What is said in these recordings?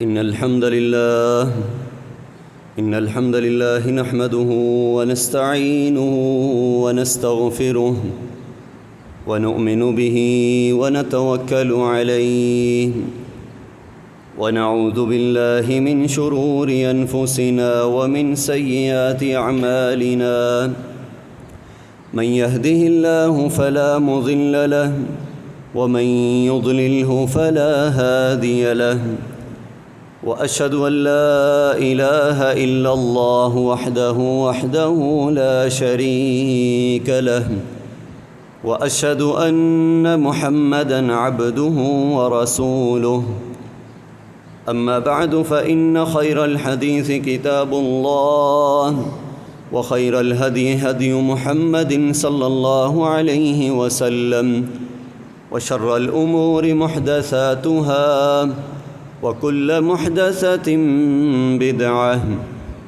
إن الحمد لله نحمده ونستعينه ونستغفره ونؤمن به ونتوكل عليه ونعوذ بالله من شرور أنفسنا ومن سيئات أعمالنا من يهده الله فلا مضل له ومن يضلله فلا هادي له وأشهد أن لا إله إلا الله وحده لا شريك له وأشهد أن محمدًا عبده ورسوله أما بعد فإن خير الحديث كتاب الله وخير الهدي هدي محمد صلى الله عليه وسلم وشر الأمور محدثاتها وكل محدثة بدعة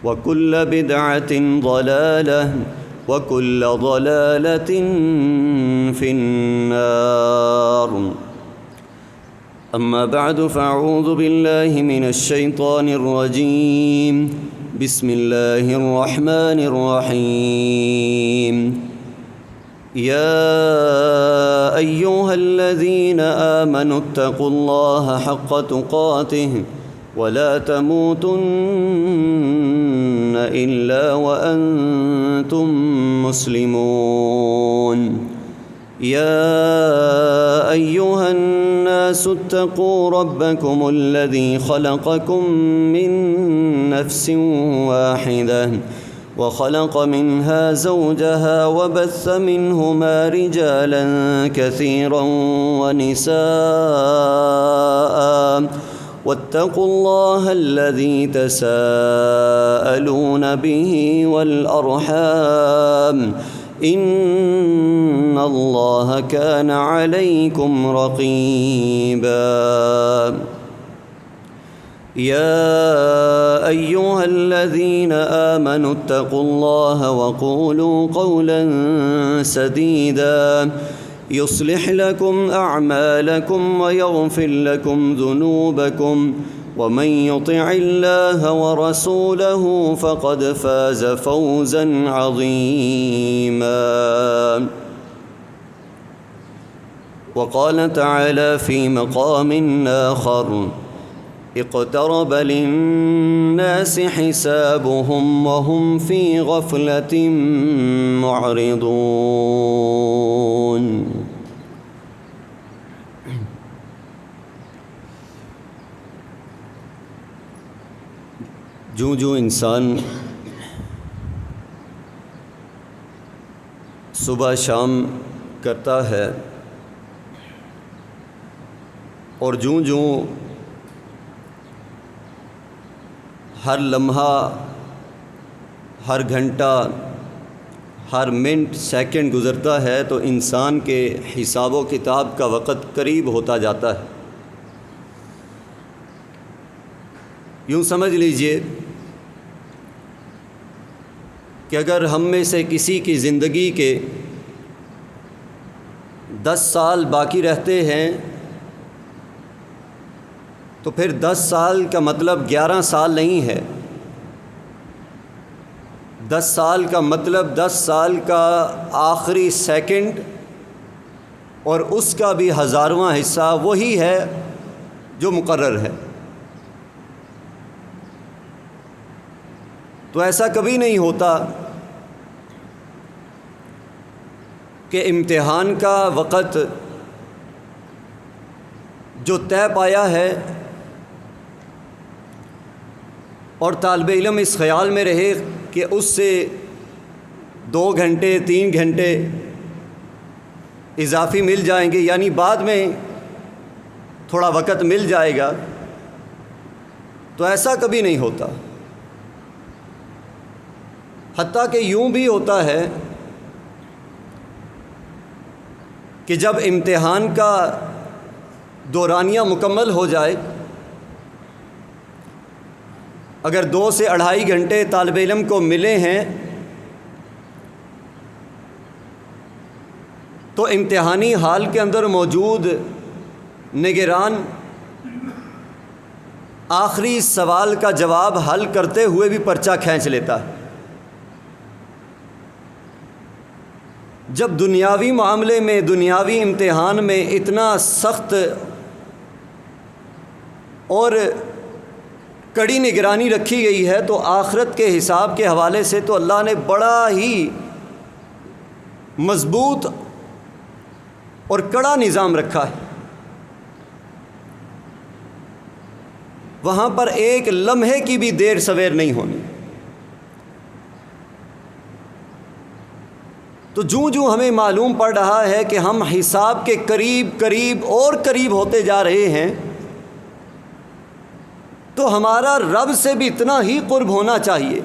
وكل بدعة ضلالة وكل ضلالة في النار أما بعد فأعوذ بالله من الشيطان الرجيم بسم الله الرحمن الرحيم يا أيها الذين آمنوا اتقوا الله حق تقاته ولا تموتن إلا وأنتم مسلمون يا أيها الناس اتقوا ربكم الذي خلقكم من نفس واحدة وخلق منها زوجها وبث منهما رجالا كثيرا ونساء واتقوا الله الذي تساءلون به والأرحام إن الله كان عليكم رقيبا يا أيها الذين آمنوا اتقوا الله وقولوا قولا سديدا يصلح لكم أعمالكم ويغفر لكم ذنوبكم ومن يطع الله ورسوله فقد فاز فوزا عظيما وقال تعالى في مقام آخر اقترب للناس حسابهم وهم في غفلة معرضون جو انسان صبح شام کرتا ہے اور جو ہر لمحہ ہر گھنٹہ ہر منٹ سیکنڈ گزرتا ہے تو انسان کے حساب و کتاب کا وقت قریب ہوتا جاتا ہے۔ یوں سمجھ لیجئے کہ اگر ہم میں سے کسی کی زندگی کے 10 سال باقی رہتے ہیں تو پھر 10 سال کا مطلب 11 سال نہیں ہے۔ 10 سال کا مطلب 10 سال کا آخری سیکنڈ اور اس کا بھی 1000واں حصہ وہی ہے جو مقرر ہے۔ تو ایسا کبھی نہیں ہوتا کہ امتحان کا وقت جو طے پایا ہے اور طالب علم اس خیال میں رہے کہ اس سے 2 گھنٹے 3 گھنٹے اضافی مل جائیں گے، یعنی بعد میں تھوڑا وقت مل جائے گا، تو ایسا کبھی نہیں ہوتا۔ حتیٰ کہ یوں بھی ہوتا ہے کہ جب امتحان کا دورانیہ مکمل ہو جائے، اگر 2 سے 2.5 گھنٹے طالب علم کو ملے ہیں تو امتحانی حال کے اندر موجود نگران آخری سوال کا جواب حل کرتے ہوئے بھی پرچہ کھینچ لیتا ہے۔ جب دنیاوی معاملے میں، دنیاوی امتحان میں اتنا سخت اور کڑی نگرانی رکھی گئی ہے، تو آخرت کے حساب کے حوالے سے تو اللہ نے بڑا ہی مضبوط اور کڑا نظام رکھا ہے۔ وہاں پر ایک لمحے کی بھی دیر سویر نہیں ہونی۔ تو جوں ہمیں معلوم پڑ رہا ہے کہ ہم حساب کے قریب ہوتے جا رہے ہیں، تو ہمارا رب سے بھی اتنا ہی قرب ہونا چاہیے۔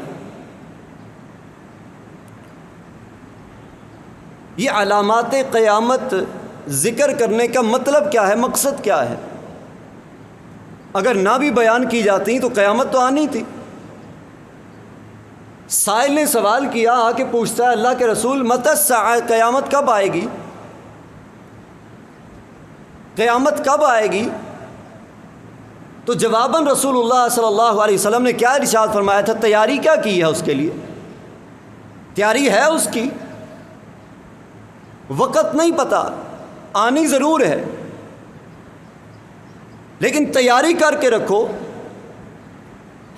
یہ علامات قیامت ذکر کرنے کا مطلب کیا ہے، مقصد کیا ہے؟ اگر نہ بھی بیان کی جاتی تو قیامت تو آنی تھی۔ سائل نے سوال کیا، آ کے پوچھتا ہے اللہ کے رسول متی الساعہ، قیامت کب آئے گی؟ قیامت کب آئے گی؟ تو جواباً رسول اللہ صلی اللہ علیہ وسلم نے کیا ارشاد فرمایا تھا؟ تیاری کیا کی ہے اس کے لیے؟ تیاری ہے اس کی، وقت نہیں پتہ، آنی ضرور ہے، لیکن تیاری کر کے رکھو۔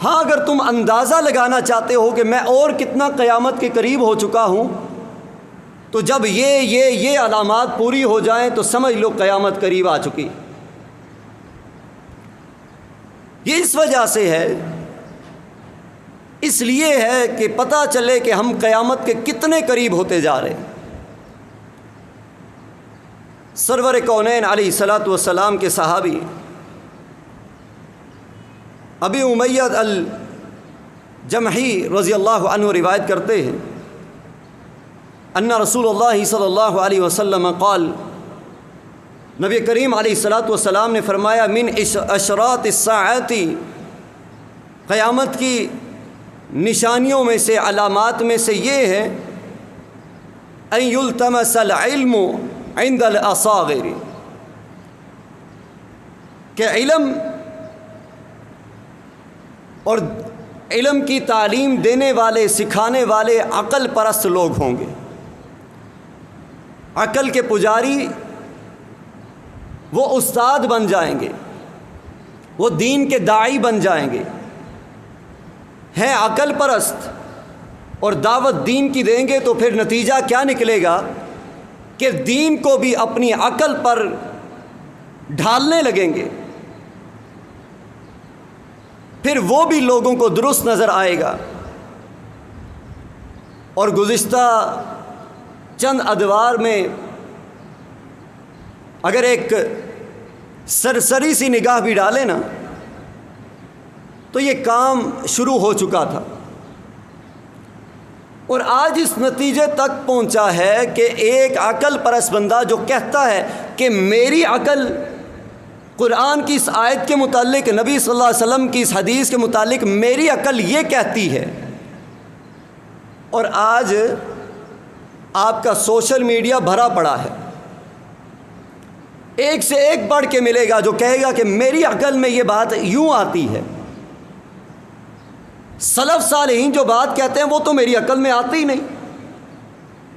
ہاں، اگر تم اندازہ لگانا چاہتے ہو کہ میں اور کتنا قیامت کے قریب ہو چکا ہوں، تو جب یہ علامات پوری ہو جائیں تو سمجھ لو قیامت قریب آ چکی۔ یہ اس وجہ سے ہے، اس لیے ہے کہ پتہ چلے کہ ہم قیامت کے کتنے قریب ہوتے جا رہے ہیں۔ سرور کونین علیہ الصلاۃ والسلام کے صحابی ابی امیہ الجمحی رضی اللہ عنہ روایت کرتے ہیں، ان رسول اللہ صلی اللہ علیہ وسلم قال، نبی کریم علیہ الصلاۃ والسلام نے فرمایا، من اشراط الساعۃ، قیامت کی نشانیوں میں سے، علامات میں سے یہ ہے، ان یلتمس العلم عند الاصاغر، کہ علم اور علم کی تعلیم دینے والے، سکھانے والے عقل پرست لوگ ہوں گے۔ عقل کے پجاری، وہ استاد بن جائیں گے، وہ دین کے داعی بن جائیں گے، ہیں عقل پرست اور دعوت دین کی دیں گے، تو پھر نتیجہ کیا نکلے گا کہ دین کو بھی اپنی عقل پر ڈھالنے لگیں گے، پھر وہ بھی لوگوں کو درست نظر آئے گا۔ اور گزشتہ چند ادوار میں اگر ایک سرسری سی نگاہ بھی ڈالے نا، تو یہ کام شروع ہو چکا تھا، اور آج اس نتیجے تک پہنچا ہے کہ ایک عقل پرست بندہ جو کہتا ہے کہ میری عقل قرآن کی اس آیت کے متعلق، نبی صلی اللہ علیہ وسلم کی اس حدیث کے متعلق میری عقل یہ کہتی ہے، اور آج آپ کا سوشل میڈیا بھرا پڑا ہے، ایک سے ایک بڑھ کے ملے گا جو کہے گا کہ میری عقل میں یہ بات یوں آتی ہے۔ سلف صالحین جو بات کہتے ہیں وہ تو میری عقل میں آتی ہی نہیں،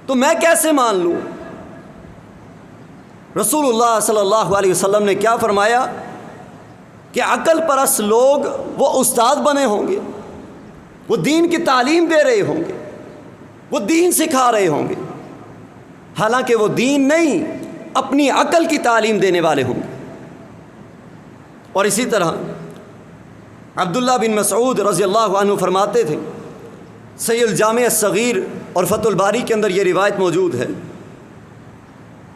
تو میں کیسے مان لوں؟ رسول اللہ صلی اللہ علیہ وسلم نے کیا فرمایا کہ عقل پرست لوگ وہ استاد بنے ہوں گے، وہ دین کی تعلیم دے رہے ہوں گے، وہ دین سکھا رہے ہوں گے، حالانکہ وہ دین نہیں، اپنی عقل کی تعلیم دینے والے ہوں گے۔ اور اسی طرح عبداللہ بن مسعود رضی اللہ عنہ فرماتے تھے، صحیح الجامع الصغیر اور فتح الباری کے اندر یہ روایت موجود ہے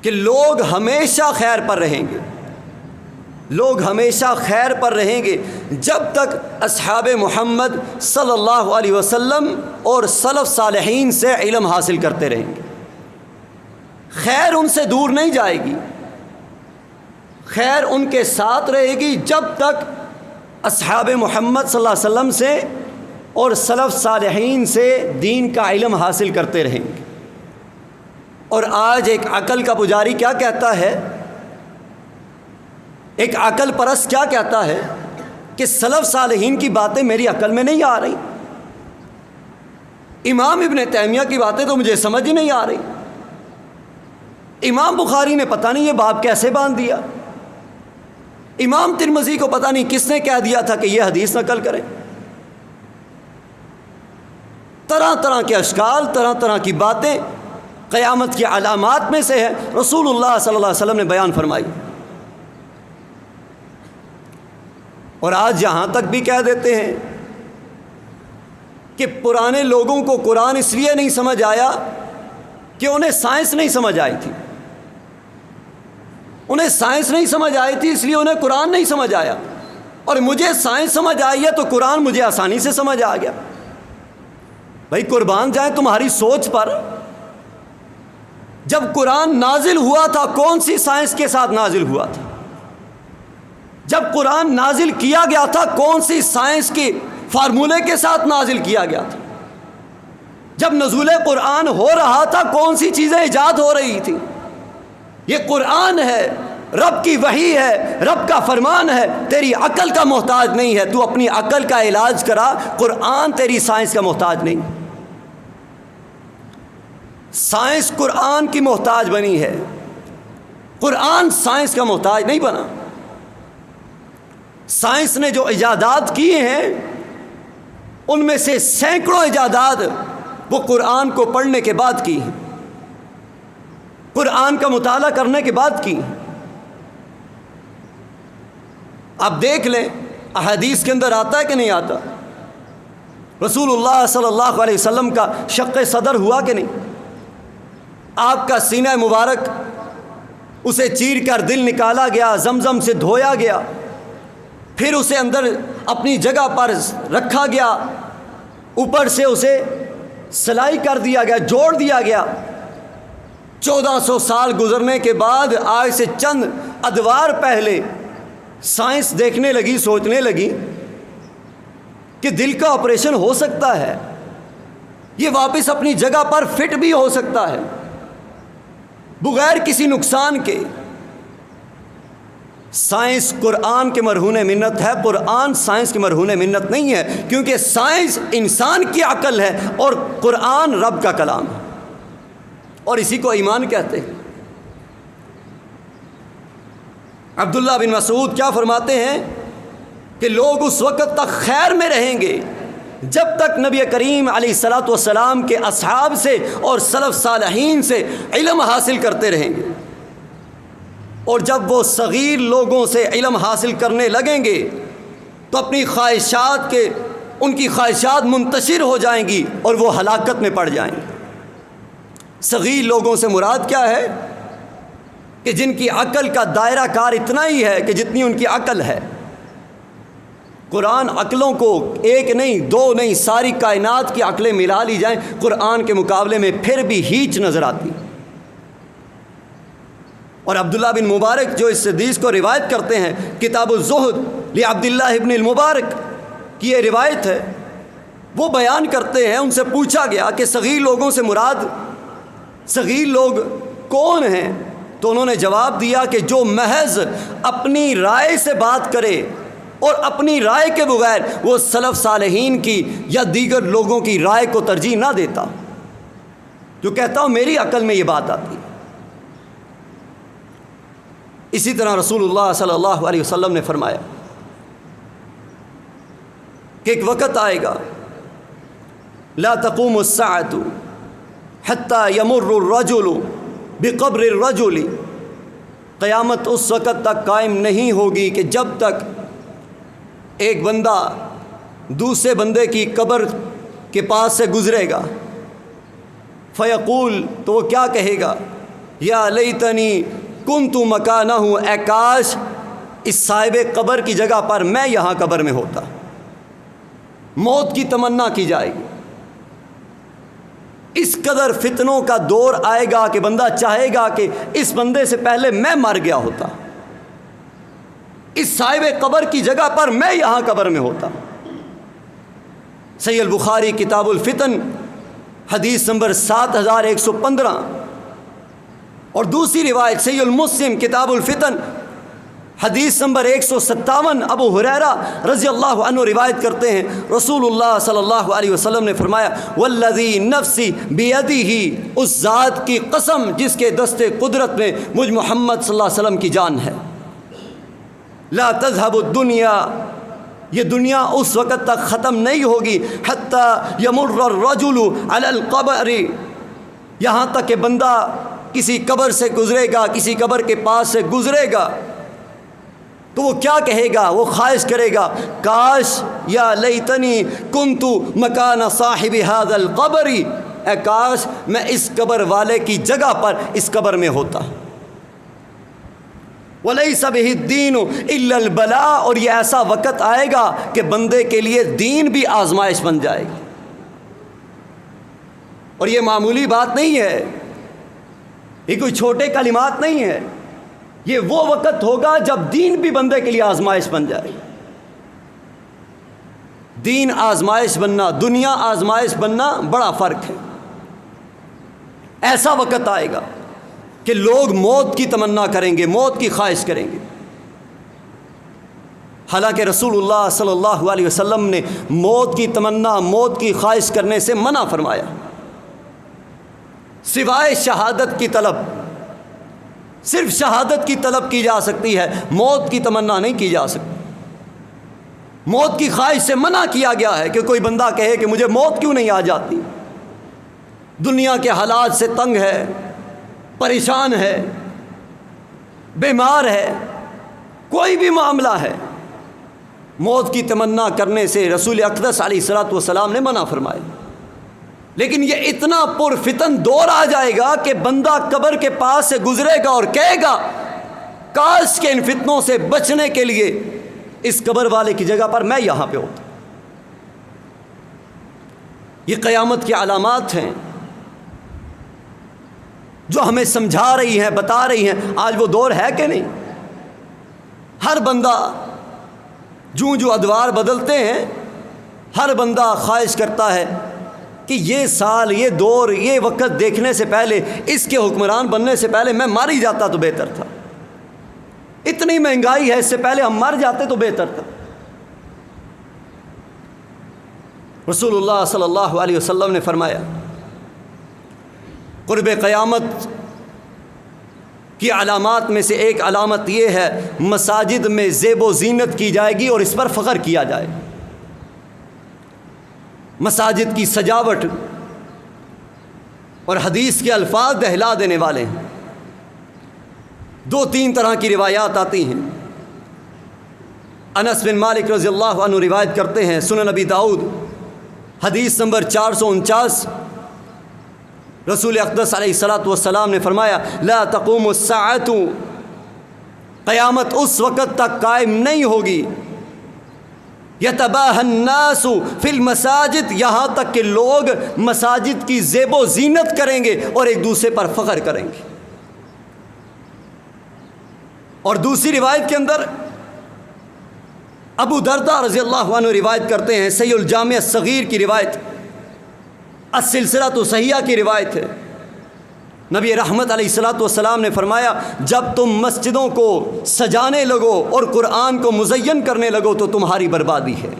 کہ لوگ ہمیشہ خیر پر رہیں گے، لوگ ہمیشہ خیر پر رہیں گے جب تک اصحاب محمد صلی اللہ علیہ وسلم اور سلف صالحین سے علم حاصل کرتے رہیں گے۔ خیر ان سے دور نہیں جائے گی، خیر ان کے ساتھ رہے گی جب تک اصحاب محمد صلی اللہ علیہ وسلم سے اور سلف صالحین سے دین کا علم حاصل کرتے رہیں گے۔ اور آج ایک عقل کا پجاری کیا کہتا ہے، ایک عقل پرست کیا کہتا ہے کہ سلف صالحین کی باتیں میری عقل میں نہیں آ رہی، امام ابن تیمیہ کی باتیں تو مجھے سمجھ ہی نہیں آ رہی، امام بخاری نے پتہ نہیں یہ باب کیسے باندھ دیا، امام ترمذی کو پتہ نہیں کس نے کہہ دیا تھا کہ یہ حدیث نقل کریں۔ طرح طرح کے اشکال، طرح طرح کی باتیں قیامت کی علامات میں سے ہے، رسول اللہ صلی اللہ علیہ وسلم نے بیان فرمائی۔ اور آج یہاں تک بھی کہہ دیتے ہیں کہ پرانے لوگوں کو قرآن اس لیے نہیں سمجھ آیا کہ انہیں سائنس نہیں سمجھ آئی تھی، انہیں سائنس نہیں سمجھ آئی تھی اس لیے انہیں قرآن نہیں سمجھ آیا، اور مجھے سائنس سمجھ آئی ہے تو قرآن مجھے آسانی سے سمجھ آ گیا۔ بھائی قربان جائیں تمہاری سوچ پر، جب قرآن نازل ہوا تھا کون سی سائنس کے ساتھ نازل ہوا تھا؟ جب قرآن نازل کیا گیا تھا کون سی سائنس کی فارمولے کے ساتھ نازل کیا گیا تھا؟ جب نزول قرآن ہو رہا تھا کون سی چیزیں ایجاد ہو رہی تھی؟ یہ قرآن ہے، رب کی وحی ہے، رب کا فرمان ہے، تیری عقل کا محتاج نہیں ہے، تو اپنی عقل کا علاج کرا، قرآن تیری سائنس کا محتاج نہیں۔ سائنس قرآن کی محتاج بنی ہے، قرآن سائنس کا محتاج نہیں بنا۔ سائنس نے جو ایجادات کیے ہیں ان میں سے سینکڑوں ایجادات وہ قرآن کو پڑھنے کے بعد کی ہیں، قرآن کا مطالعہ کرنے کے بعد کی ہیں۔ آپ دیکھ لیں احادیث کے اندر آتا ہے کہ نہیں آتا؟ رسول اللہ صلی اللہ علیہ وسلم کا شق صدر ہوا کہ نہیں؟ آپ کا سینہ مبارک اسے چیر کر دل نکالا گیا، زمزم سے دھویا گیا، پھر اسے اندر اپنی جگہ پر رکھا گیا، اوپر سے اسے سلائی کر دیا گیا، جوڑ دیا گیا۔ 1400 سال گزرنے کے بعد آج سے چند ادوار پہلے سائنس دیکھنے لگی، سوچنے لگی کہ دل کا آپریشن ہو سکتا ہے، یہ واپس اپنی جگہ پر فٹ بھی ہو سکتا ہے بغیر کسی نقصان کے۔ سائنس قرآن کے مرہون منت ہے، قرآن سائنس کے مرہون منت نہیں ہے، کیونکہ سائنس انسان کی عقل ہے اور قرآن رب کا کلام ہے، اور اسی کو ایمان کہتے ہیں۔ عبداللہ بن مسعود کیا فرماتے ہیں کہ لوگ اس وقت تک خیر میں رہیں گے جب تک نبی کریم علیہ الصلاۃ والسلام کے اصحاب سے اور سلف صالحین سے علم حاصل کرتے رہیں گے، اور جب وہ صغیر لوگوں سے علم حاصل کرنے لگیں گے تو اپنی خواہشات کے ان کی خواہشات منتشر ہو جائیں گی اور وہ ہلاکت میں پڑ جائیں گے۔ صغیر لوگوں سے مراد کیا ہے؟ کہ جن کی عقل کا دائرہ کار اتنا ہی ہے کہ جتنی ان کی عقل ہے۔ قرآن عقلوں کو ایک نہیں، دو نہیں، ساری کائنات کی عقلیں ملا لی جائیں قرآن کے مقابلے میں پھر بھی ہیچ نظر آتی۔ اور عبداللہ بن مبارک جو اس حدیث کو روایت کرتے ہیں، کتاب الزہد لعبداللہ ابن المبارک کی یہ روایت ہے، وہ بیان کرتے ہیں، ان سے پوچھا گیا کہ صغیر لوگوں سے مراد صغیر لوگ کون ہیں؟ تو انہوں نے جواب دیا کہ جو محض اپنی رائے سے بات کرے اور اپنی رائے کے بغیر وہ سلف صالحین کی یا دیگر لوگوں کی رائے کو ترجیح نہ دیتا، جو کہتا ہوں میری عقل میں یہ بات آتی۔ اسی طرح رسول اللہ صلی اللہ علیہ وسلم نے فرمایا کہ ایک وقت آئے گا لا تقوم الساعۃ حتی یمر الرجل بقبر الرجل، قیامت اس وقت تک قائم نہیں ہوگی کہ جب تک ایک بندہ دوسرے بندے کی قبر کے پاس سے گزرے گا، فیقول، تو وہ کیا کہے گا، یا لیتنی کنت مکانہ، اے کاش اس صاحب قبر کی جگہ پر میں یہاں قبر میں ہوتا۔ موت کی تمنا کی جائے گی۔ اس قدر فتنوں کا دور آئے گا کہ بندہ چاہے گا کہ اس بندے سے پہلے میں مر گیا ہوتا، اس صاحب قبر کی جگہ پر میں یہاں قبر میں ہوتا۔ صحیح البخاری کتاب الفتن حدیث نمبر 7115، اور دوسری روایت صحیح المسلم کتاب الفتن حدیث نمبر 157 ابو ہریرہ رضی اللہ عنہ روایت کرتے ہیں، رسول اللہ صلی اللہ علیہ وسلم نے فرمایا والذی نفسی بیدہ، اس ذات کی قسم جس کے دست قدرت میں مجھ محمد صلی اللہ علیہ وسلم کی جان ہے، لا تذهب الدنیا، یہ دنیا اس وقت تک ختم نہیں ہوگی حتی یمر الرجل علی القبر، یہاں تک کہ بندہ کسی قبر سے گزرے گا، کسی قبر کے پاس سے گزرے گا تو وہ کیا کہے گا؟ وہ خواہش کرے گا کاش یا لیتنی کنت مکان صاحب ھذا القبر، اے کاش میں اس قبر والے کی جگہ پر اس قبر میں ہوتا۔ وَلَيْسَ بِهِ الدِّينُ إِلَّا الْبَلَاءُ، اور یہ ایسا وقت آئے گا کہ بندے کے لیے دین بھی آزمائش بن جائے گی، اور یہ معمولی بات نہیں ہے، یہ کوئی چھوٹے کلمات نہیں ہے، یہ وہ وقت ہوگا جب دین بھی بندے کے لیے آزمائش بن جائے گا۔ دین آزمائش بننا، دنیا آزمائش بننا بڑا فرق ہے۔ ایسا وقت آئے گا کہ لوگ موت کی تمنا کریں گے، موت کی خواہش کریں گے، حالانکہ رسول اللہ صلی اللہ علیہ وسلم نے موت کی تمنا، موت کی خواہش کرنے سے منع فرمایا، سوائے شہادت کی طلب، صرف شہادت کی طلب کی جا سکتی ہے، موت کی تمنا نہیں کی جا سکتی۔ موت کی خواہش سے منع کیا گیا ہے کہ کوئی بندہ کہے کہ مجھے موت کیوں نہیں آ جاتی، دنیا کے حالات سے تنگ ہے، پریشان ہے، بیمار ہے، کوئی بھی معاملہ ہے، موت کی تمنا کرنے سے رسول اقدس علیہ الصلوۃ والسلام نے منع فرمایا۔ لیکن یہ اتنا پرفتن دور آ جائے گا کہ بندہ قبر کے پاس سے گزرے گا اور کہے گا کاش کے ان فتنوں سے بچنے کے لیے اس قبر والے کی جگہ پر میں یہاں پہ ہوتا۔ یہ قیامت کی علامات ہیں جو ہمیں سمجھا رہی ہیں، بتا رہی ہیں۔ آج وہ دور ہے کہ نہیں؟ ہر بندہ جو ادوار بدلتے ہیں، ہر بندہ خواہش کرتا ہے کہ یہ سال، یہ دور، یہ وقت دیکھنے سے پہلے، اس کے حکمران بننے سے پہلے میں مر ہی جاتا تو بہتر تھا، اتنی مہنگائی ہے، اس سے پہلے ہم مر جاتے تو بہتر تھا۔ رسول اللہ صلی اللہ علیہ وسلم نے فرمایا قرب قیامت کی علامات میں سے ایک علامت یہ ہے مساجد میں زیب و زینت کی جائے گی اور اس پر فخر کیا جائے گا۔ مساجد کی سجاوٹ اور حدیث کے الفاظ دہلا دینے والے ہیں۔ 2-3 طرح کی روایات آتی ہیں۔ انس بن مالک رضی اللہ عنہ روایت کرتے ہیں، سنن نبی داؤد حدیث نمبر 449، رسول اقدس علیہ الصلوۃ والسلام نے فرمایا لا تقوم الساعۃ، قیامت اس وقت تک قائم نہیں ہوگی، یتباہی الناس فی المساجد، یہاں تک کہ لوگ مساجد کی زیب و زینت کریں گے اور ایک دوسرے پر فخر کریں گے۔ اور دوسری روایت کے اندر ابو درداء رضی اللہ عنہ روایت کرتے ہیں، صحیح الجامع الصغیر کی روایت، السلسلۃ صحیحہ کی روایت ہے، نبی رحمت علیہ الصلوۃ والسلام نے فرمایا جب تم مسجدوں کو سجانے لگو اور قرآن کو مزین کرنے لگو تو تمہاری بربادی ہے۔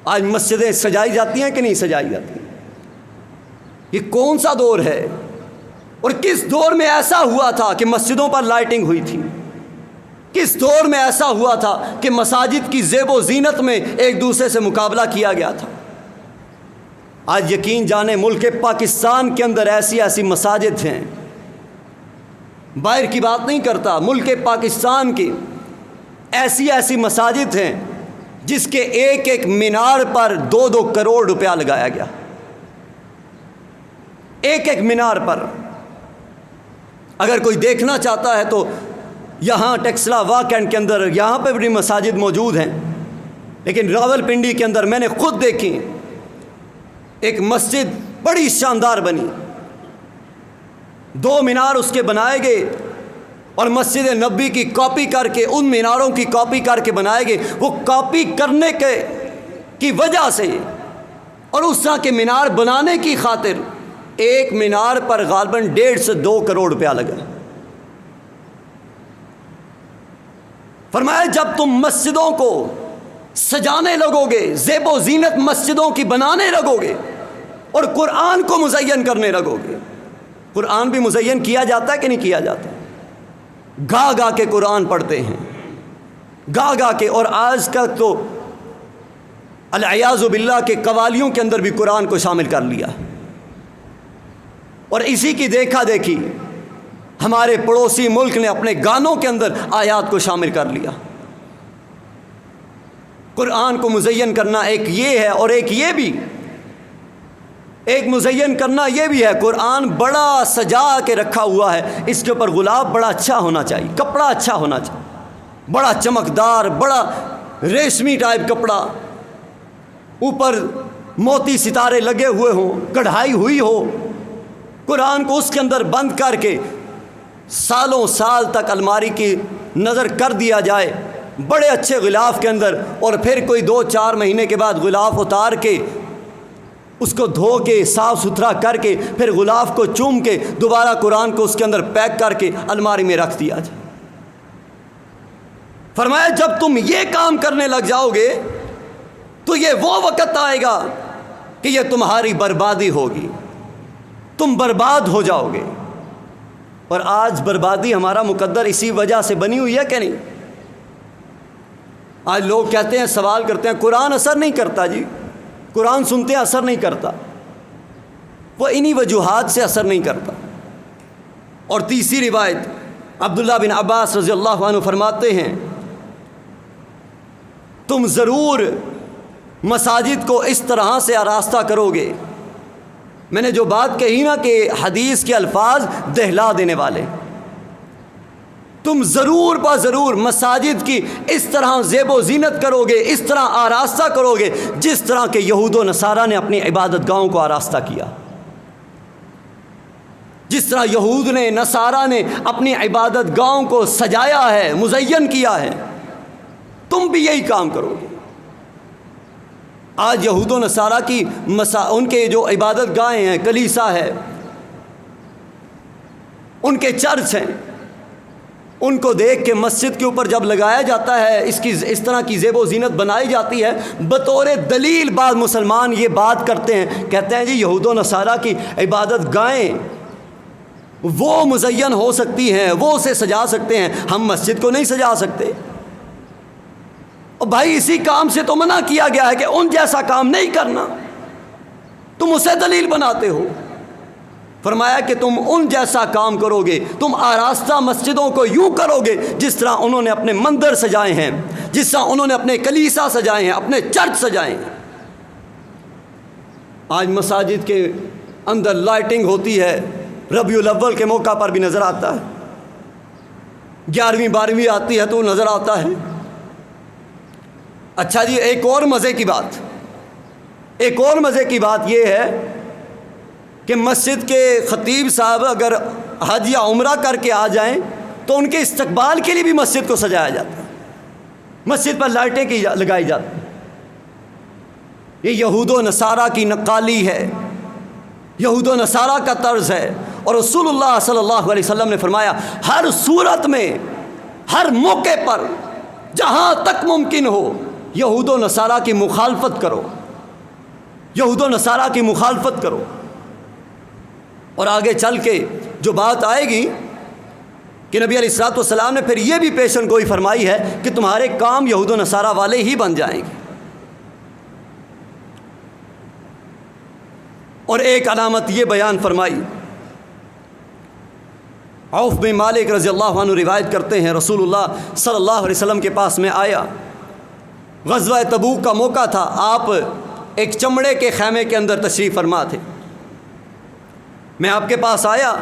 آج مسجدیں سجائی جاتی ہیں کہ نہیں سجائی جاتی؟ یہ کون سا دور ہے؟ اور کس دور میں ایسا ہوا تھا کہ مسجدوں پر لائٹنگ ہوئی تھی؟ کس دور میں ایسا ہوا تھا کہ مساجد کی زیب و زینت میں ایک دوسرے سے مقابلہ کیا گیا تھا؟ آج یقین جانے ملک پاکستان کے اندر ایسی مساجد ہیں، باہر کی بات نہیں کرتا، ملک پاکستان کی ایسی مساجد ہیں جس کے ایک مینار پر 2 کروڑ روپیہ لگایا گیا، ایک مینار پر۔ اگر کوئی دیکھنا چاہتا ہے تو یہاں ٹیکسلا واک اینڈ کے اندر یہاں پہ بھی مساجد موجود ہیں، لیکن راول پنڈی کے اندر میں نے خود دیکھی ایک مسجد بڑی شاندار بنی، 2 مینار اس کے بنائے گئے اور مسجد نبوی کی کاپی کر کے، ان میناروں کی کاپی کر کے بنائے گئے۔ وہ کاپی کرنے کی وجہ سے اور اس طرح کے مینار بنانے کی خاطر ایک مینار پر غالباً 1.5 سے 2 کروڑ روپیہ لگا۔ فرمایا جب تم مسجدوں کو سجانے لگو گے، زیب و زینت مسجدوں کی بنانے لگو گے اور قرآن کو مزین کرنے لگو گے۔ قرآن بھی مزین کیا جاتا ہے کہ نہیں کیا جاتا؟ گا گا کے قرآن پڑھتے ہیں، گا گا کے، اور آج کا تو العیاذ باللہ کے قوالیوں کے اندر بھی قرآن کو شامل کر لیا، اور اسی کی دیکھا دیکھی ہمارے پڑوسی ملک نے اپنے گانوں کے اندر آیات کو شامل کر لیا۔ قرآن کو مزین کرنا ایک یہ ہے، اور ایک یہ بھی، ایک مزین کرنا یہ بھی ہے، قرآن بڑا سجا کے رکھا ہوا ہے، اس کے اوپر غلاف بڑا اچھا ہونا چاہیے، کپڑا اچھا ہونا چاہیے، بڑا چمکدار، بڑا ریشمی ٹائپ کپڑا، اوپر موتی ستارے لگے ہوئے ہوں، کڑھائی ہوئی ہو، قرآن کو اس کے اندر بند کر کے سالوں سال تک الماری کی نظر کر دیا جائے بڑے اچھے غلاف کے اندر، اور پھر کوئی 2-4 مہینے کے بعد غلاف اتار کے اس کو دھو کے صاف ستھرا کر کے پھر غلاف کو چوم کے دوبارہ قرآن کو اس کے اندر پیک کر کے الماری میں رکھ دیا جائے۔ فرمایا جب تم یہ کام کرنے لگ جاؤ گے تو یہ وہ وقت آئے گا کہ یہ تمہاری بربادی ہوگی، تم برباد ہو جاؤ گے۔ اور آج بربادی ہمارا مقدر اسی وجہ سے بنی ہوئی ہے کہ نہیں؟ آج لوگ کہتے ہیں، سوال کرتے ہیں، قرآن اثر نہیں کرتا جی، قرآن سنتے ہیں اثر نہیں کرتا۔ وہ انہی وجوہات سے اثر نہیں کرتا۔ اور تیسری روایت عبداللہ بن عباس رضی اللہ عنہ فرماتے ہیں، تم ضرور مساجد کو اس طرح سے آراستہ کرو گے، میں نے جو بات کہی نا کہ حدیث کے الفاظ دہلا دینے والے، تم ضرور با ضرور مساجد کی اس طرح زیب و زینت کرو گے، اس طرح آراستہ کرو گے جس طرح کہ یہود و نصارہ نے اپنی عبادت گاہوں کو آراستہ کیا، جس طرح یہود نے، نصارہ نے اپنی عبادت گاہوں کو سجایا ہے، مزین کیا ہے، تم بھی یہی کام کرو گے۔ آج یہود و نصارہ کی ان کے جو عبادت گاہیں ہیں، کلیسا ہے، ان کے چرچ ہیں، ان کو دیکھ کے مسجد کے اوپر جب لگایا جاتا ہے، اس طرح کی زیب و زینت بنائی جاتی ہے، بطور دلیل بعض مسلمان یہ بات کرتے ہیں، کہتے ہیں جی یہود و نصارہ کی عبادت گاہیں وہ مزین ہو سکتی ہیں، وہ اسے سجا سکتے ہیں، ہم مسجد کو نہیں سجا سکتے۔ اور بھائی اسی کام سے تو منع کیا گیا ہے کہ ان جیسا کام نہیں کرنا، تم اسے دلیل بناتے ہو۔ فرمایا کہ تم ان جیسا کام کرو گے، تم آراستہ مسجدوں کو یوں کرو گے جس طرح انہوں نے اپنے مندر سجائے ہیں، جس طرح انہوں نے اپنے کلیسا سجائے ہیں، اپنے چرچ سجائے ہیں۔ آج مساجد کے اندر لائٹنگ ہوتی ہے، ربیع الاول کے موقع پر بھی نظر آتا ہے، 11ویں 12ویں آتی ہے تو نظر آتا ہے۔ اچھا جی، ایک اور مزے کی بات یہ ہے کہ مسجد کے خطیب صاحب اگر حج یا عمرہ کر کے آ جائیں تو ان کے استقبال کے لیے بھی مسجد کو سجایا جاتا ہے، مسجد پر لائٹیں لگائی جاتی ہیں۔ یہ یہود و نصارہ کی نقالی ہے، یہود و نصارہ کا طرز ہے۔ اور رسول اللہ صلی اللہ علیہ وسلم نے فرمایا، ہر صورت میں، ہر موقع پر، جہاں تک ممکن ہو یہود و نصارہ کی مخالفت کرو، یہود و نصارہ کی مخالفت کرو۔ اور آگے چل کے جو بات آئے گی کہ نبی علیہ الصلوۃ والسلام نے پھر یہ بھی پیشن گوئی فرمائی ہے کہ تمہارے کام یہود و نصارہ والے ہی بن جائیں گے۔ اور ایک علامت یہ بیان فرمائی، عوف بن مالک رضی اللہ عنہ روایت کرتے ہیں، رسول اللہ صلی اللہ علیہ وسلم کے پاس میں آیا، غزوہ تبوک کا موقع تھا، آپ ایک چمڑے کے خیمے کے اندر تشریف فرما تھے۔ میں آپ کے پاس آیا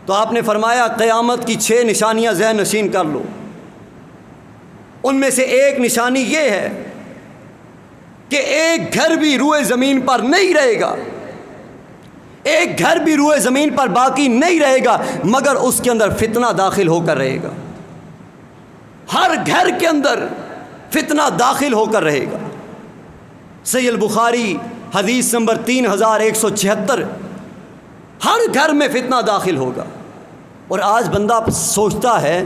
تو آپ نے فرمایا قیامت کی 6 نشانیاں ذہن نشین کر لو۔ ان میں سے ایک نشانی یہ ہے کہ ایک گھر بھی روئے زمین پر نہیں رہے گا، ایک گھر بھی روئے زمین پر باقی نہیں رہے گا مگر اس کے اندر فتنہ داخل ہو کر رہے گا، ہر گھر کے اندر فتنہ داخل ہو کر رہے گا۔ صحیح البخاری حدیث نمبر 3176، ہر گھر میں فتنہ داخل ہوگا۔ اور آج بندہ سوچتا ہے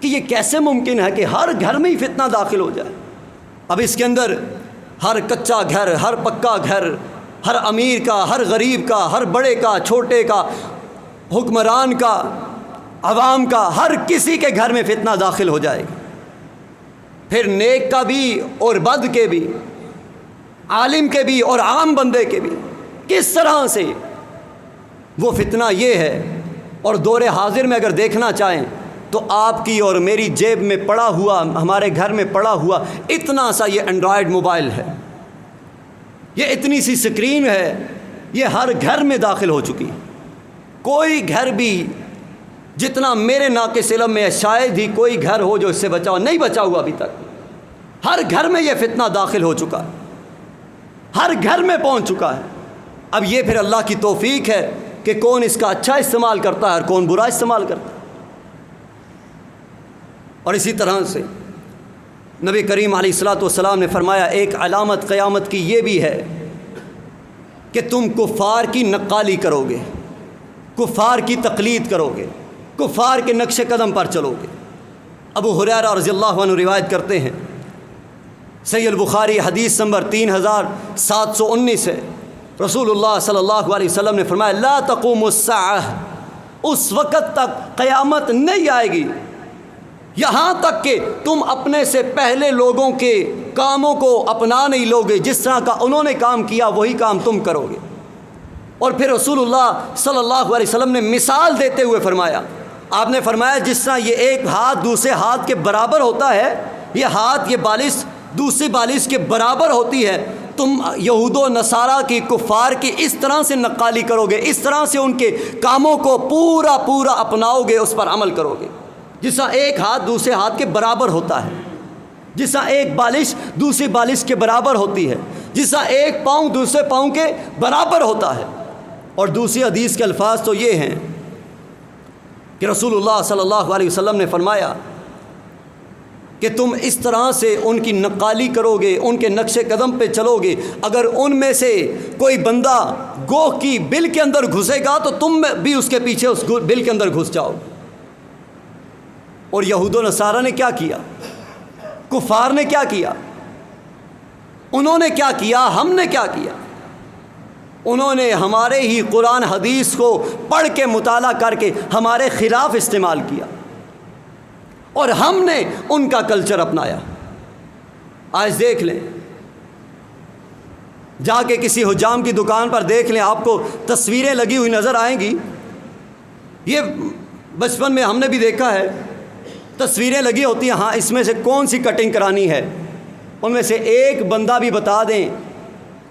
کہ یہ کیسے ممکن ہے کہ ہر گھر میں ہی فتنہ داخل ہو جائے۔ اب اس کے اندر ہر کچا گھر، ہر پکا گھر، ہر امیر کا، ہر غریب کا، ہر بڑے کا، چھوٹے کا، حکمران کا، عوام کا، ہر کسی کے گھر میں فتنہ داخل ہو جائے گا۔ پھر نیک کا بھی اور بد کے بھی، عالم کے بھی اور عام بندے کے بھی۔ کس طرح سے وہ فتنہ یہ ہے، اور دور حاضر میں اگر دیکھنا چاہیں تو آپ کی اور میری جیب میں پڑا ہوا، ہمارے گھر میں پڑا ہوا اتنا سا یہ اینڈرائڈ موبائل ہے، یہ اتنی سی سکرین ہے، یہ ہر گھر میں داخل ہو چکی۔ کوئی گھر بھی جتنا میرے ناقص علم میں ہے شاید ہی کوئی گھر ہو جو اس سے بچا ہوا، نہیں بچا ہوا ابھی تک۔ ہر گھر میں یہ فتنہ داخل ہو چکا ہے، ہر گھر میں پہنچ چکا ہے۔ اب یہ پھر اللہ کی توفیق ہے کہ کون اس کا اچھا استعمال کرتا ہے اور کون برا استعمال کرتا ہے۔ اور اسی طرح سے نبی کریم علیہ الصلوۃ والسلام نے فرمایا ایک علامت قیامت کی یہ بھی ہے کہ تم کفار کی نقالی کرو گے، کفار کی تقلید کرو گے، کفار کے نقش قدم پر چلو گے۔ ابو ہریرہ رضی اللہ عنہ روایت کرتے ہیں، صحیح البخاری حدیث نمبر 3719 ہے، رسول اللہ صلی اللہ علیہ وسلم نے فرمایا لا تقوم الساعہ، اس وقت تک قیامت نہیں آئے گی یہاں تک کہ تم اپنے سے پہلے لوگوں کے کاموں کو اپنا نہیں لوگے، جس طرح کا انہوں نے کام کیا وہی کام تم کرو گے۔ اور پھر رسول اللہ صلی اللہ علیہ وسلم نے مثال دیتے ہوئے فرمایا، آپ نے فرمایا جس طرح یہ ایک ہاتھ دوسرے ہاتھ کے برابر ہوتا ہے، یہ ہاتھ یہ بالش دوسری بالش کے برابر ہوتی ہے، تم یہود و نصارہ کی کفار کی اس طرح سے نقالی کرو گے، اس طرح سے ان کے کاموں کو پورا پورا اپناؤ گے، اس پر عمل کرو گے، جس طرح ایک ہاتھ دوسرے ہاتھ کے برابر ہوتا ہے، جس طرح ایک بالش دوسری بالش کے برابر ہوتی ہے، جس طرح ایک پاؤں دوسرے پاؤں کے برابر ہوتا ہے۔ اور دوسری حدیث کے الفاظ تو یہ ہیں کہ رسول اللہ صلی اللہ علیہ وسلم نے فرمایا کہ تم اس طرح سے ان کی نقالی کرو گے، ان کے نقش قدم پہ چلو گے، اگر ان میں سے کوئی بندہ گوہ کی بل کے اندر گھسے گا تو تم بھی اس کے پیچھے اس بل کے اندر گھس جاؤ۔ اور یہود و نصارہ نے کیا کیا، کفار نے کیا کیا، انہوں نے کیا کیا، ہم نے کیا کیا؟ انہوں نے ہمارے ہی قرآن حدیث کو پڑھ کے مطالعہ کر کے ہمارے خلاف استعمال کیا، اور ہم نے ان کا کلچر اپنایا۔ آج دیکھ لیں، جا کے کسی حجام کی دکان پر دیکھ لیں، آپ کو تصویریں لگی ہوئی نظر آئیں گی۔ یہ بچپن میں ہم نے بھی دیکھا ہے، تصویریں لگی ہوتی ہیں، ہاں اس میں سے کون سی کٹنگ کرانی ہے، ان میں سے ایک بندہ بھی بتا دیں،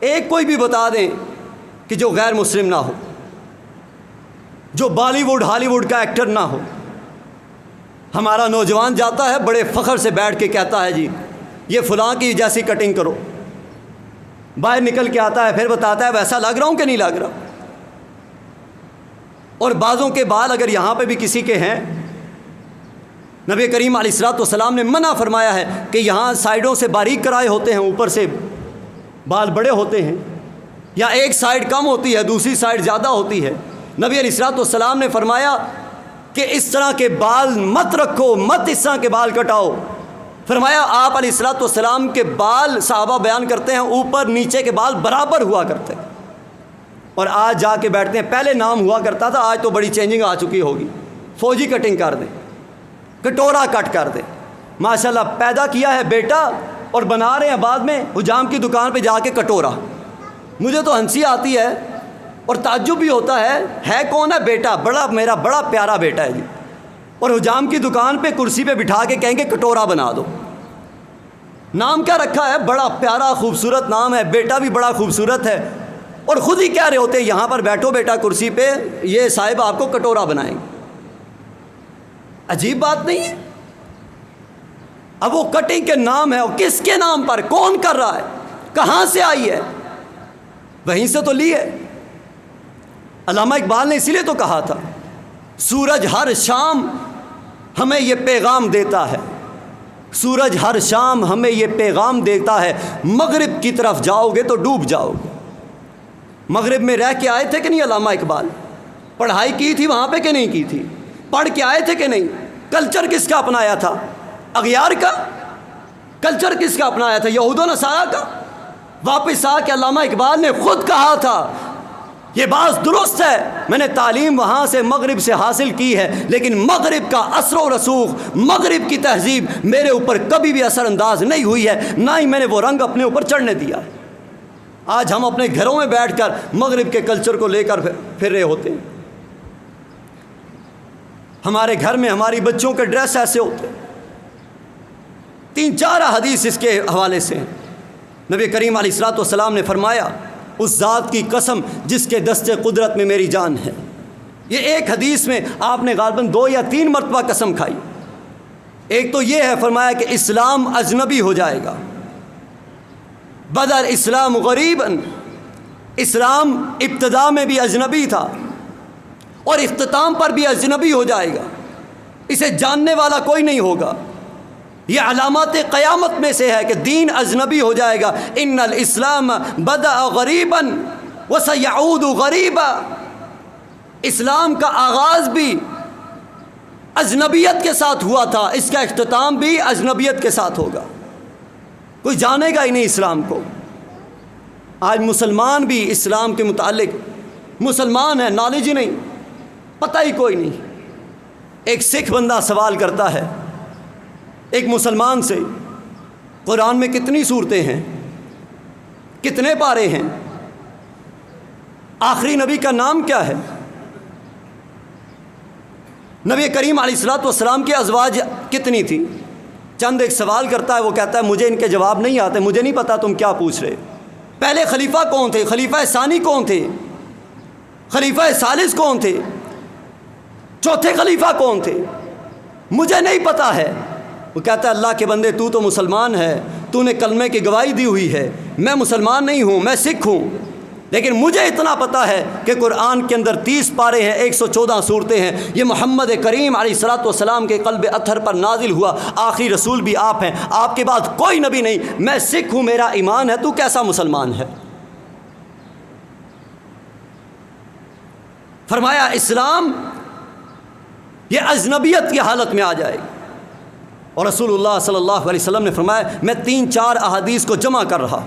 ایک کوئی بھی بتا دیں کہ جو غیر مسلم نہ ہو، جو بالی ووڈ ہالی ووڈ کا ایکٹر نہ ہو۔ ہمارا نوجوان جاتا ہے بڑے فخر سے بیٹھ کے کہتا ہے جی یہ فلاں کی جیسی کٹنگ کرو، باہر نکل کے آتا ہے پھر بتاتا ہے ویسا لگ رہا ہوں کہ نہیں لگ رہا۔ اور بعضوں کے بال اگر یہاں پہ بھی کسی کے ہیں، نبی کریم علیہ الصلوۃ والسلام نے منع فرمایا ہے کہ یہاں سائیڈوں سے باریک کرائے ہوتے ہیں، اوپر سے بال بڑے ہوتے ہیں، یا ایک سائیڈ کم ہوتی ہے دوسری سائیڈ زیادہ ہوتی ہے۔ نبی علیہ الصلوۃ والسلام نے فرمایا کہ اس طرح کے بال مت رکھو، مت اس طرح کے بال کٹاؤ۔ فرمایا آپ علیہ الصلوۃ والسلام کے بال، صحابہ بیان کرتے ہیں، اوپر نیچے کے بال برابر ہوا کرتے ہیں، اور آج جا کے بیٹھتے ہیں، پہلے نام ہوا کرتا تھا، آج تو بڑی چینجنگ آ چکی ہوگی، فوجی کٹنگ کر دیں، کٹورا کٹ کر دیں۔ ماشاءاللہ پیدا کیا ہے بیٹا اور بنا رہے ہیں بعد میں حجام کی دکان پہ جا کے کٹورا۔ مجھے تو ہنسی آتی ہے اور تعجب بھی ہوتا ہے کون ہے بیٹا، بڑا میرا بڑا پیارا بیٹا ہے جی، اور حجام کی دکان پہ کرسی پہ بٹھا کے کہیں گے کٹورا بنا دو۔ نام کیا رکھا ہے، بڑا پیارا خوبصورت نام ہے، بیٹا بھی بڑا خوبصورت ہے، اور خود ہی کہہ رہے ہوتے ہیں یہاں پر بیٹھو بیٹا کرسی پہ، یہ صاحب آپ کو کٹورا بنائیں گے۔ عجیب بات نہیں ہے؟ اب وہ کٹنگ کے نام ہے، اور کس کے نام پر، کون کر رہا ہے، کہاں سے آئی ہے؟ وہیں سے تو لی ہے۔ علامہ اقبال نے اسی لیے تو کہا تھا سورج ہر شام ہمیں یہ پیغام دیتا ہے، سورج ہر شام ہمیں یہ پیغام دیتا ہے، مغرب کی طرف جاؤ گے تو ڈوب جاؤ گے۔ مغرب میں رہ کے آئے تھے کہ نہیں علامہ اقبال؟ پڑھائی کی تھی وہاں پہ کہ نہیں کی تھی؟ پڑھ کے آئے تھے کہ نہیں؟ کلچر کس کا اپنایا تھا؟ اغیار کا؟ کلچر کس کا اپنایا تھا؟ یہود و نصارہ کا؟ واپس آ کے علامہ اقبال نے خود کہا تھا، یہ بات درست ہے، میں نے تعلیم وہاں سے مغرب سے حاصل کی ہے، لیکن مغرب کا اثر و رسوخ، مغرب کی تہذیب میرے اوپر کبھی بھی اثر انداز نہیں ہوئی ہے، نہ ہی میں نے وہ رنگ اپنے اوپر چڑھنے دیا۔ آج ہم اپنے گھروں میں بیٹھ کر مغرب کے کلچر کو لے کر پھر رہے ہوتے ہیں۔ ہمارے گھر میں ہماری بچوں کے ڈریس ایسے ہوتے ہیں۔ 3-4 حدیث اس کے حوالے سے ہیں۔ نبی کریم علیہ الصلوۃ والسلام نے فرمایا، اس ذات کی قسم جس کے دست قدرت میں میری جان ہے۔ یہ ایک حدیث میں آپ نے غالباً 2 یا 3 مرتبہ قسم کھائی۔ ایک تو یہ ہے، فرمایا کہ اسلام اجنبی ہو جائے گا، بدر اسلام غریباً، اسلام ابتدا میں بھی اجنبی تھا اور اختتام پر بھی اجنبی ہو جائے گا، اسے جاننے والا کوئی نہیں ہوگا۔ یہ علامات قیامت میں سے ہے کہ دین اجنبی ہو جائے گا۔ ان الاسلام بدأ غریبا وسیعود غریبا، اسلام کا آغاز بھی اجنبیت کے ساتھ ہوا تھا، اس کا اختتام بھی اجنبیت کے ساتھ ہوگا، کوئی جانے گا ہی نہیں اسلام کو۔ آج مسلمان بھی اسلام کے متعلق مسلمان ہیں، نالج ہی نہیں، پتہ ہی کوئی نہیں۔ ایک سکھ بندہ سوال کرتا ہے ایک مسلمان سے، قرآن میں کتنی صورتیں ہیں، کتنے پارے ہیں، آخری نبی کا نام کیا ہے؟ نبی کریم علیہ الصلوۃ والسلام کی ازواج کتنی تھی؟ چند ایک سوال کرتا ہے، وہ کہتا ہے مجھے ان کے جواب نہیں آتے، مجھے نہیں پتا تم کیا پوچھ رہے۔ پہلے خلیفہ کون تھے؟ خلیفہ ثانی کون تھے؟ خلیفہ ثالث کون تھے؟ چوتھے خلیفہ کون تھے؟ مجھے نہیں پتا ہے۔ وہ کہتا ہے اللہ کے بندے، تو تو مسلمان ہے، تو نے کلمے کی گواہی دی ہوئی ہے، میں مسلمان نہیں ہوں، میں سکھ ہوں، لیکن مجھے اتنا پتا ہے کہ قرآن کے اندر 30 پارے ہیں، 114 صورتیں ہیں، یہ محمد کریم علیہ الصلوۃ والسلام کے قلب اطہر پر نازل ہوا، آخری رسول بھی آپ ہیں، آپ کے بعد کوئی نبی نہیں، میں سکھ ہوں، میرا ایمان ہے، تو کیسا مسلمان ہے؟ فرمایا اسلام یہ اجنبیت کی حالت میں آ جائے گی۔ اور رسول اللہ صلی اللہ علیہ وسلم نے فرمایا، میں 3-4 احادیث کو جمع کر رہا،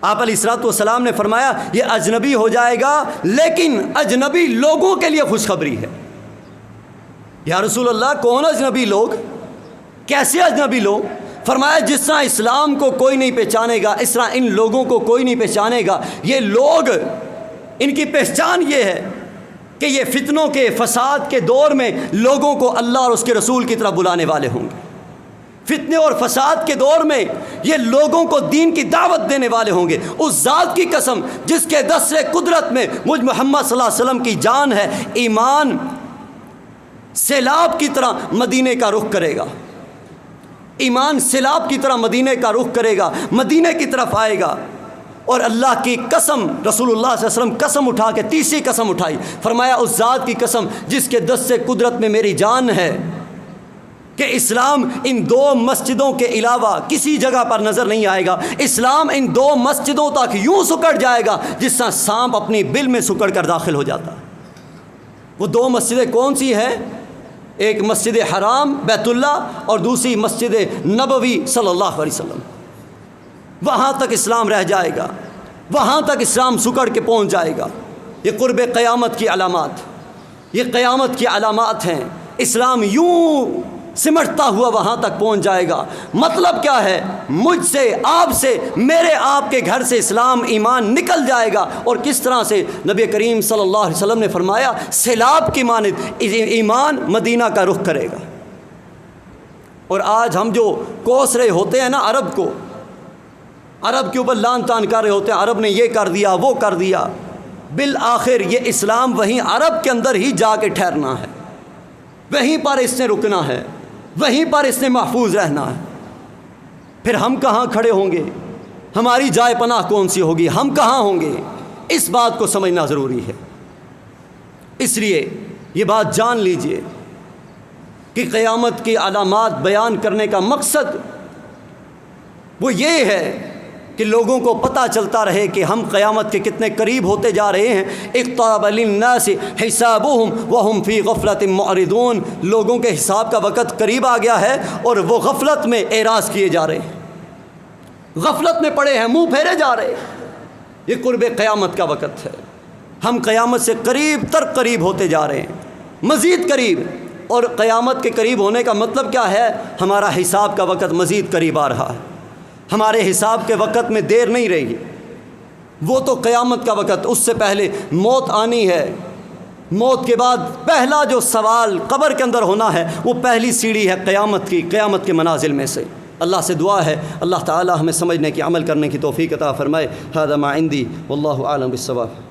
آپ علیہ الصلوۃ والسلام نے فرمایا یہ اجنبی ہو جائے گا، لیکن اجنبی لوگوں کے لیے خوشخبری ہے۔ یا رسول اللہ کون اجنبی لوگ؟ کیسے اجنبی لوگ؟ فرمایا جس طرح اسلام کو کوئی نہیں پہچانے گا، اس طرح ان لوگوں کو کوئی نہیں پہچانے گا۔ یہ لوگ، ان کی پہچان یہ ہے کہ یہ فتنوں کے فساد کے دور میں لوگوں کو اللہ اور اس کے رسول کی طرف بلانے والے ہوں گے۔ فتنے اور فساد کے دور میں یہ لوگوں کو دین کی دعوت دینے والے ہوں گے۔ اس ذات کی قسم جس کے دست قدرت میں مجھ محمد صلی اللہ علیہ وسلم کی جان ہے، ایمان سیلاب کی طرح مدینے کا رخ کرے گا، ایمان سیلاب کی طرح مدینے کا رخ کرے گا، مدینے کی طرف آئے گا۔ اور اللہ کی قسم، رسول اللہ صلی اللہ علیہ وسلم قسم اٹھا کے تیسری قسم اٹھائی، فرمایا اس ذات کی قسم جس کے دست قدرت میں میری جان ہے کہ اسلام ان 2 مسجدوں کے علاوہ کسی جگہ پر نظر نہیں آئے گا۔ اسلام ان 2 مسجدوں تک یوں سکڑ جائے گا جس طرح سانپ اپنی بل میں سکڑ کر داخل ہو جاتا۔ وہ 2 مسجدیں کون سی ہیں؟ ایک مسجد حرام بیت اللہ اور دوسری مسجد نبوی صلی اللہ علیہ وسلم۔ وہاں تک اسلام رہ جائے گا، وہاں تک اسلام سکڑ کے پہنچ جائے گا۔ یہ قرب قیامت کی علامات، یہ قیامت کی علامات ہیں۔ اسلام یوں سمٹتا ہوا وہاں تک پہنچ جائے گا۔ مطلب کیا ہے؟ مجھ سے، آپ سے، میرے آپ کے گھر سے اسلام ایمان نکل جائے گا۔ اور کس طرح سے؟ نبی کریم صلی اللہ علیہ وسلم نے فرمایا سیلاب کی مانند ایمان مدینہ کا رخ کرے گا۔ اور آج ہم جو کوس رہے ہوتے ہیں نا عرب کو، عرب کے اوپر لان تان کر رہے ہوتے ہیں، عرب نے یہ کر دیا وہ کر دیا، بالآخر یہ اسلام وہیں عرب کے اندر ہی جا کے ٹھہرنا ہے، وہیں پر اس نے رکنا ہے، وہیں پر اس نے محفوظ رہنا ہے۔ پھر ہم کہاں کھڑے ہوں گے؟ ہماری جائے پناہ کون سی ہوگی؟ ہم کہاں ہوں گے؟ اس بات کو سمجھنا ضروری ہے۔ اس لیے یہ بات جان لیجئے کہ قیامت کی علامات بیان کرنے کا مقصد وہ یہ ہے کہ لوگوں کو پتہ چلتا رہے کہ ہم قیامت کے کتنے قریب ہوتے جا رہے ہیں۔ اقترب للناس حسابهم وهم فی غفلۃ معرضون، لوگوں کے حساب کا وقت قریب آ گیا ہے اور وہ غفلت میں اعراض کیے جا رہے ہیں، غفلت میں پڑے ہیں، منہ پھیرے جا رہے ہیں۔ یہ قرب قیامت کا وقت ہے، ہم قیامت سے قریب تر قریب ہوتے جا رہے ہیں، مزید قریب۔ اور قیامت کے قریب ہونے کا مطلب کیا ہے؟ ہمارا حساب کا وقت مزید قریب آ رہا ہے، ہمارے حساب کے وقت میں دیر نہیں رہی۔ وہ تو قیامت کا وقت، اس سے پہلے موت آنی ہے، موت کے بعد پہلا جو سوال قبر کے اندر ہونا ہے وہ پہلی سیڑھی ہے قیامت کی، قیامت کے منازل میں سے۔ اللہ سے دعا ہے اللہ تعالی ہمیں سمجھنے کی، عمل کرنے کی توفیق عطا فرمائے۔ ھذا ما عندی واللہ اعلم بالصواب۔